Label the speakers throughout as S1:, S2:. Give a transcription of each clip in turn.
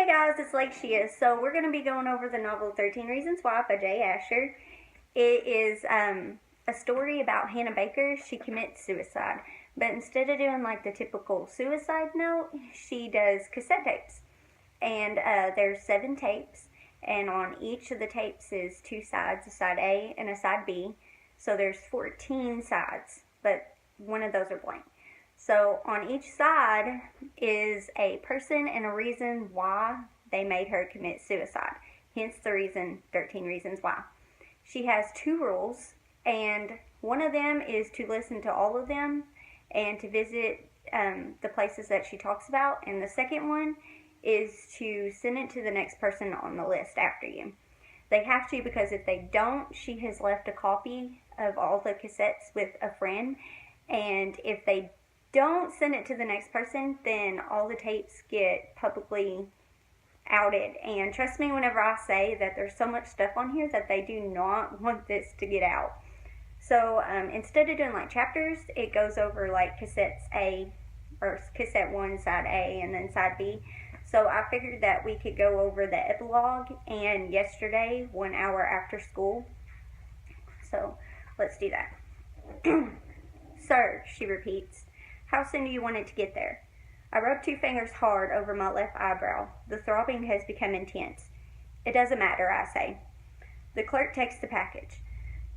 S1: Hey guys, it's Lakeshia. So we're going to be going over the novel 13 Reasons Why by Jay Asher. It is a story about Hannah Baker. She commits suicide. But instead of doing like the typical suicide note, she does cassette tapes. And there's 7 tapes. And on each of the tapes is 2 sides, a side A and a side B. So there's 14 sides, but one of those are blank. So on each side is a person and a reason why they made her commit suicide. Hence the reason, 13 Reasons Why. She has 2 rules, and one of them is to listen to all of them and to visit the places that she talks about. And the second one is to send it to the next person on the list after you. They have to, because if they don't, she has left a copy of all the cassettes with a friend. And if they don't send it to the next person, then all the tapes get publicly outed. And trust me whenever I say that there's so much stuff on here that they do not want this to get out. So instead of doing like chapters, it goes over like cassettes A, or cassette 1, side A, and then side B. So I figured that we could go over the epilogue and yesterday, 1 hour after school. So let's do that. Sir, she repeats. How soon do you want it to get there? I rub 2 fingers hard over my left eyebrow. The throbbing has become intense. It doesn't matter, I say. The clerk takes the package.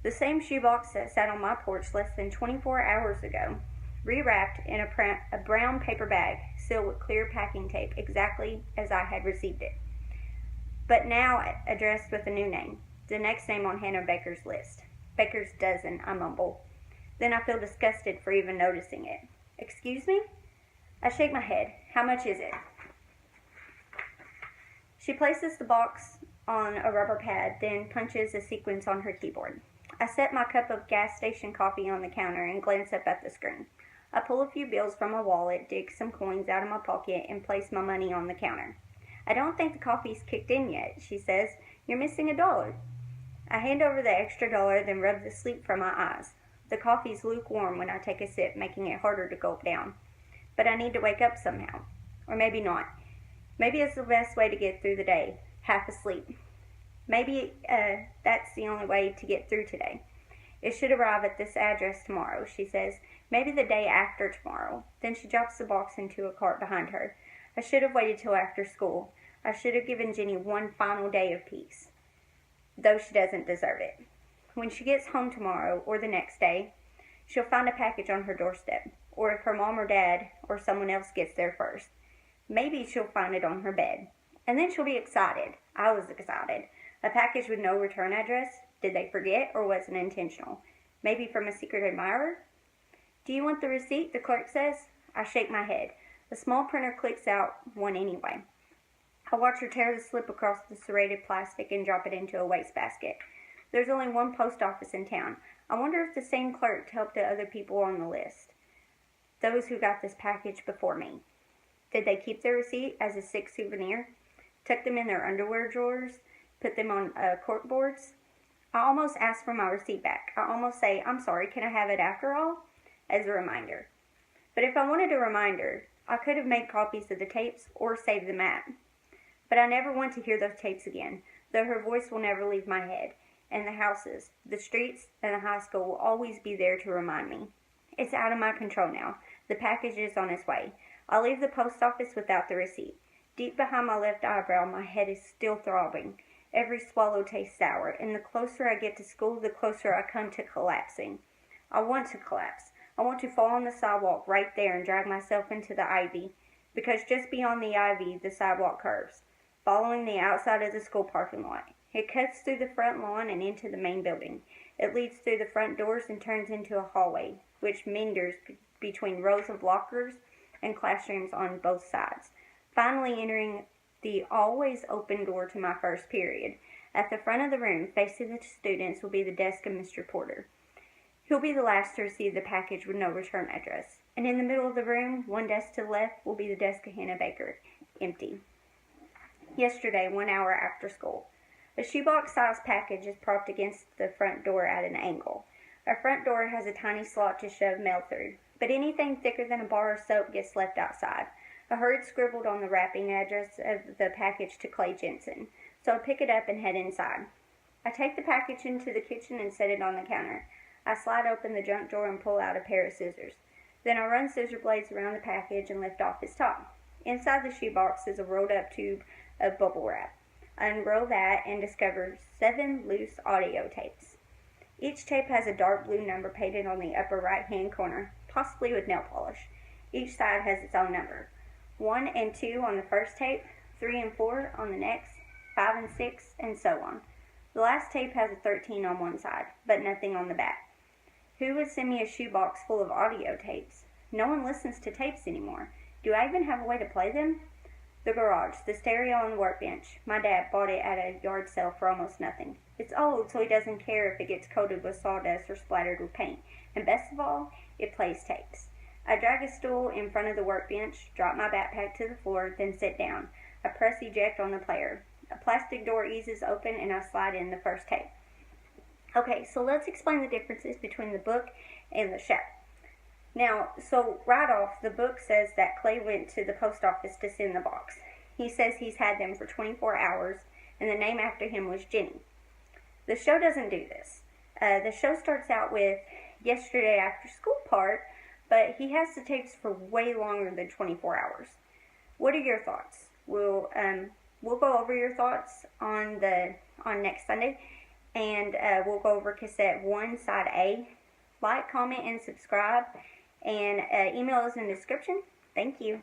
S1: The same shoebox that sat on my porch less than 24 hours ago, rewrapped in a brown paper bag, sealed with clear packing tape, exactly as I had received it. But now addressed with a new name, the next name on Hannah Baker's list. Baker's dozen, I mumble. Then I feel disgusted for even noticing it. Excuse me? I shake my head. How much is it? She places the box on a rubber pad, then punches a sequence on her keyboard. I set my cup of gas station coffee on the counter and glance up at the screen. I pull a few bills from my wallet, dig some coins out of my pocket, and place my money on the counter. I don't think the coffee's kicked in yet, she says. You're missing $1. I hand over the extra $1, then rub the sleep from my eyes. The coffee's lukewarm when I take a sip, making it harder to gulp down. But I need to wake up somehow. Or maybe not. Maybe it's the best way to get through the day, half asleep. Maybe that's the only way to get through today. It should arrive at this address tomorrow, she says. Maybe the day after tomorrow. Then she drops the box into a cart behind her. I should have waited till after school. I should have given Jenny one final day of peace, though she doesn't deserve it. When she gets home tomorrow or the next day, she'll find a package on her doorstep, or if her mom or dad or someone else gets there first, maybe she'll find it on her bed. And then she'll be excited. I was excited. A package with no return address? Did they forget, or was it intentional? Maybe from a secret admirer? Do you want the receipt? The clerk says. I shake my head. The small printer clicks out one anyway. I watch her tear the slip across the serrated plastic and drop it into a wastebasket. There's only one post office in town. I wonder if the same clerk helped the other people on the list, those who got this package before me. Did they keep their receipt as a sick souvenir? Tuck them in their underwear drawers? Put them on cork boards? I almost ask for my receipt back. I almost say, I'm sorry, can I have it after all? As a reminder. But if I wanted a reminder, I could have made copies of the tapes or saved the map. But I never want to hear those tapes again, though her voice will never leave my head. And the houses, the streets, and the high school will always be there to remind me. It's out of my control now. The package is on its way. I'll leave the post office without the receipt. Deep behind my left eyebrow, my head is still throbbing. Every swallow tastes sour, and the closer I get to school, the closer I come to collapsing. I want to collapse. I want to fall on the sidewalk right there and drag myself into the ivy, because just beyond the ivy, the sidewalk curves, following the outside of the school parking lot. It cuts through the front lawn and into the main building. It leads through the front doors and turns into a hallway, which meanders between rows of lockers and classrooms on both sides, finally entering the always open door to my first period. At the front of the room, facing the students, will be the desk of Mr. Porter. He'll be the last to receive the package with no return address. And in the middle of the room, one desk to the left, will be the desk of Hannah Baker, empty. Yesterday, 1 hour after school. A shoebox-sized package is propped against the front door at an angle. Our front door has a tiny slot to shove mail through, but anything thicker than a bar of soap gets left outside. I hurried scribbled on the wrapping address of the package to Clay Jensen, so I pick it up and head inside. I take the package into the kitchen and set it on the counter. I slide open the junk drawer and pull out a pair of scissors. Then I run scissor blades around the package and lift off its top. Inside the shoebox is a rolled up tube of bubble wrap. I unroll that and discover 7 loose audio tapes. Each tape has a dark blue number painted on the upper right hand corner, possibly with nail polish. Each side has its own number. 1 and 2 on the first tape, 3 and 4 on the next, 5 and 6, and so on. The last tape has a 13 on one side, but nothing on the back. Who would send me a shoebox full of audio tapes? No one listens to tapes anymore. Do I even have a way to play them? The garage, the stereo on the workbench. My dad bought it at a yard sale for almost nothing. It's old, so he doesn't care if it gets coated with sawdust or splattered with paint. And best of all, it plays tapes. I drag a stool in front of the workbench, drop my backpack to the floor, then sit down. I press eject on the player. A plastic door eases open and I slide in the first tape. Okay, so let's explain the differences between the book and the show. Now, so right off, the book says that Clay went to the post office to send the box. He says he's had them for 24 hours, and the name after him was Jenny. The show doesn't do this. The show starts out with yesterday after school part, but he has the tapes for way longer than 24 hours. What are your thoughts? We'll go over your thoughts on next Sunday, and we'll go over cassette 1, side A. Like, comment, and subscribe, and email is in the description. Thank you.